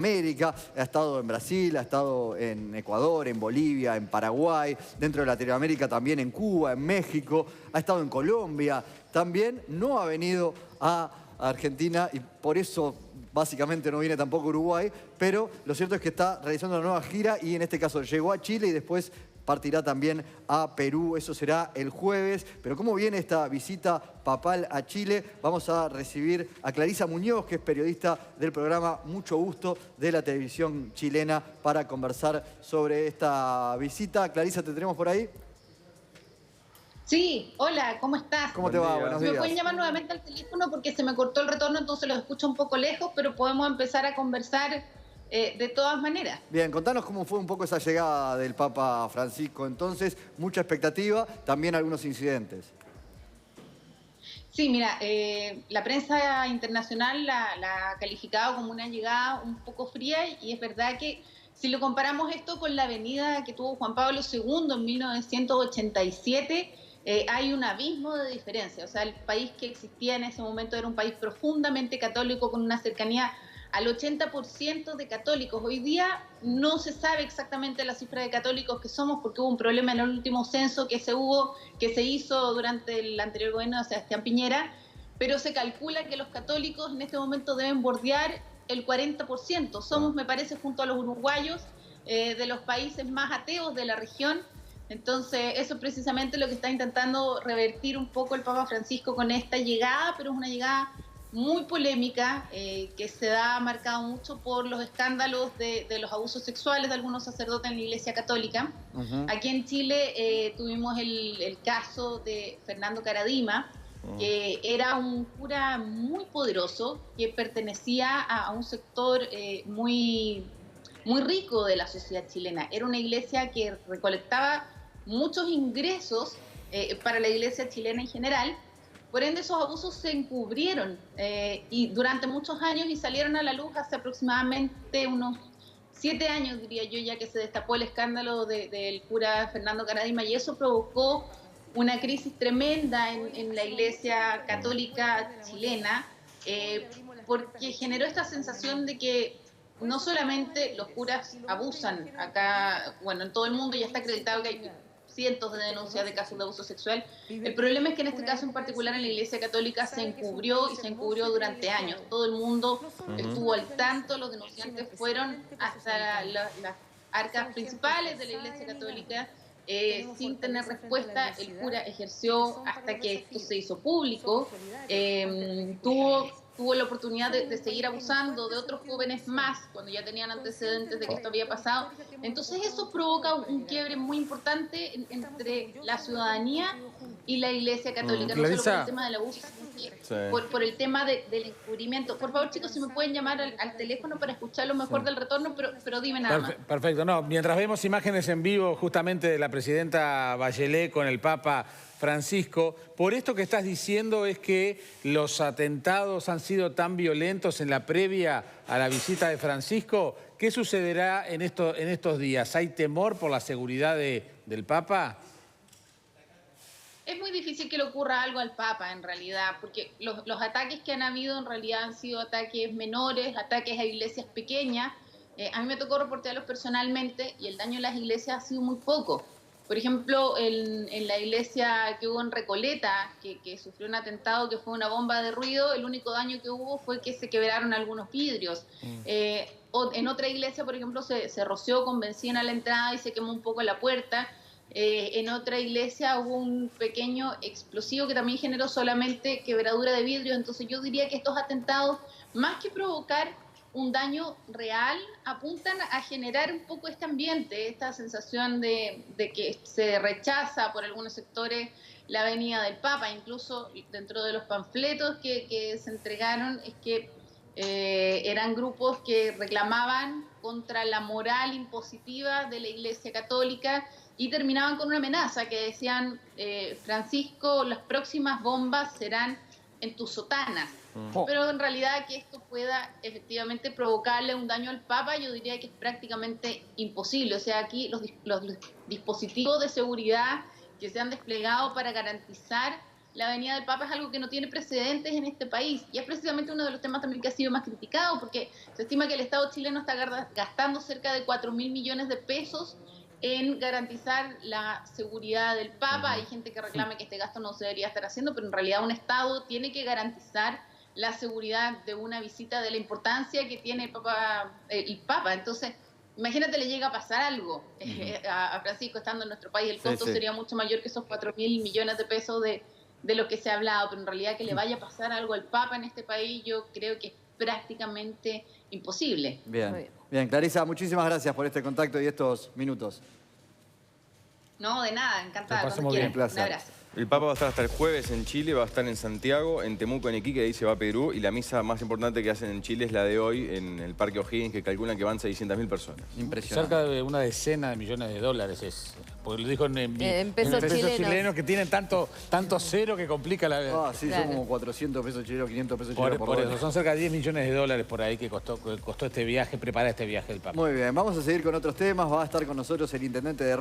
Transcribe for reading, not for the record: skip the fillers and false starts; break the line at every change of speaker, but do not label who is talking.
América, ha estado en Brasil, ha estado en Ecuador, en Bolivia, en Paraguay, dentro de Latinoamérica también en Cuba, en México, ha estado en Colombia, también no ha venido a Argentina y por eso básicamente no viene tampoco a Uruguay, pero lo cierto es que está realizando una nueva gira y en este caso llegó a Chile y después partirá también a Perú, eso será el jueves. Pero ¿cómo viene esta visita papal a Chile? Vamos a recibir a Clarisa Muñoz, que es periodista del programa Mucho Gusto de la televisión chilena, para conversar sobre esta visita. Clarisa, ¿te tenemos por ahí?
Sí, hola, ¿cómo estás?
¿Cómo te va?
Día.
Buenos
Si me
días.
pueden llamar nuevamente al teléfono porque se me cortó el retorno, entonces los escucho un poco lejos, pero podemos empezar a conversar de todas maneras.
Bien, contanos cómo fue un poco esa llegada del Papa Francisco entonces. Mucha expectativa, también algunos incidentes.
Sí, mira, la prensa internacional la ha calificado como una llegada un poco fría y es verdad que si lo comparamos esto con la venida que tuvo Juan Pablo II en 1987, hay un abismo de diferencia. O sea, el país que existía en ese momento era un país profundamente católico con una cercanía al 80% de católicos. Hoy día no se sabe exactamente la cifra de católicos que somos porque hubo un problema en el último censo que se hizo durante el anterior gobierno de Sebastián Piñera, pero se calcula que los católicos en este momento deben bordear el 40%. Somos, me parece, junto a los uruguayos, de los países más ateos de la región. Entonces, eso es precisamente lo que está intentando revertir un poco el Papa Francisco con esta llegada, pero es una llegada muy polémica, que se ha marcado mucho por los escándalos de los abusos sexuales de algunos sacerdotes en la Iglesia Católica. Aquí en Chile tuvimos el caso de Fernando Caradima, que era un cura muy poderoso, que pertenecía a un sector muy rico de la sociedad chilena. Era una iglesia que recolectaba muchos ingresos para la iglesia chilena en general. Por ende, esos abusos se encubrieron y durante muchos años y salieron a la luz hace aproximadamente unos 7 años, diría yo, ya que se destapó el escándalo del cura Fernando Caradima, y eso provocó una crisis tremenda en la Iglesia Católica chilena, porque generó esta sensación de que no solamente los curas abusan acá, bueno, en todo el mundo ya está acreditado que hay cientos de denuncias de casos de abuso sexual. El problema es que en este caso en particular en la Iglesia Católica se encubrió y se encubrió durante años. Todo el mundo estuvo al tanto, los denunciantes fueron hasta las arcas principales de la Iglesia Católica sin tener respuesta. El cura ejerció hasta que esto se hizo público, tuvo la oportunidad de seguir abusando de otros jóvenes más cuando ya tenían antecedentes de que esto había pasado. Entonces eso provoca un quiebre muy importante entre la ciudadanía y la Iglesia Católica, no solo por el tema del abuso, sino por el tema del encubrimiento. Por favor, chicos, si me pueden llamar al teléfono para escuchar lo mejor del retorno, pero dime nada más.
Perfecto. No, mientras vemos imágenes en vivo justamente de la presidenta Bachelet con el Papa Francisco, por esto que estás diciendo es que los atentados han sido tan violentos en la previa a la visita de Francisco. ¿Qué sucederá en estos días? ¿Hay temor por la seguridad del Papa?
Es muy difícil que le ocurra algo al Papa, en realidad, porque los ataques que han habido en realidad han sido ataques menores, ataques a iglesias pequeñas. A mí me tocó reportearlos personalmente y el daño en las iglesias ha sido muy poco. Por ejemplo, en la iglesia que hubo en Recoleta, que sufrió un atentado que fue una bomba de ruido, el único daño que hubo fue que se quebraron algunos vidrios. En otra iglesia, por ejemplo, se roció con benzina a la entrada y se quemó un poco la puerta. En otra iglesia hubo un pequeño explosivo que también generó solamente quebradura de vidrios. Entonces yo diría que estos atentados, más que provocar un daño real, apuntan a generar un poco este ambiente, esta sensación de que se rechaza por algunos sectores la venida del Papa. Incluso dentro de los panfletos que se entregaron es que eran grupos que reclamaban contra la moral impositiva de la Iglesia Católica y terminaban con una amenaza que decían, Francisco, las próximas bombas serán en tus sotanas. Pero en realidad que esto pueda efectivamente provocarle un daño al Papa, yo diría que es prácticamente imposible. O sea, aquí los dispositivos de seguridad que se han desplegado para garantizar la venida del Papa es algo que no tiene precedentes en este país. Y es precisamente uno de los temas también que ha sido más criticado, porque se estima que el Estado chileno está gastando cerca de 4.000 millones de pesos en garantizar la seguridad del Papa. Hay gente que reclama que este gasto no se debería estar haciendo, pero en realidad un Estado tiene que garantizar la seguridad de una visita, de la importancia que tiene el Papa. Entonces, imagínate, le llega a pasar algo a Francisco estando en nuestro país, el costo sería mucho mayor que esos 4.000 millones de pesos de lo que se ha hablado, pero en realidad que le vaya a pasar algo al Papa en este país, yo creo que es prácticamente imposible.
Bien, Clarisa, muchísimas gracias por este contacto y estos minutos.
No, de nada, encantada.
Pasamos bien,
un abrazo.
El Papa va a estar hasta el jueves en Chile, va a estar en Santiago, en Temuco, en Iquique, de ahí se va a Perú, y la misa más importante que hacen en Chile es la de hoy en el Parque O'Higgins, que calculan que van 600.000 personas.
Impresionante. Cerca de una decena de millones de dólares es. Porque lo dijo en
pesos
chilenos que tienen tanto cero que complica la vida.
Ah, sí, claro. Son como 400 pesos chilenos, 500 pesos chilenos
por eso, son cerca de 10 millones de dólares por ahí que costó este viaje, preparar este viaje del Papa.
Muy bien, vamos a seguir con otros temas. Va a estar con nosotros el intendente de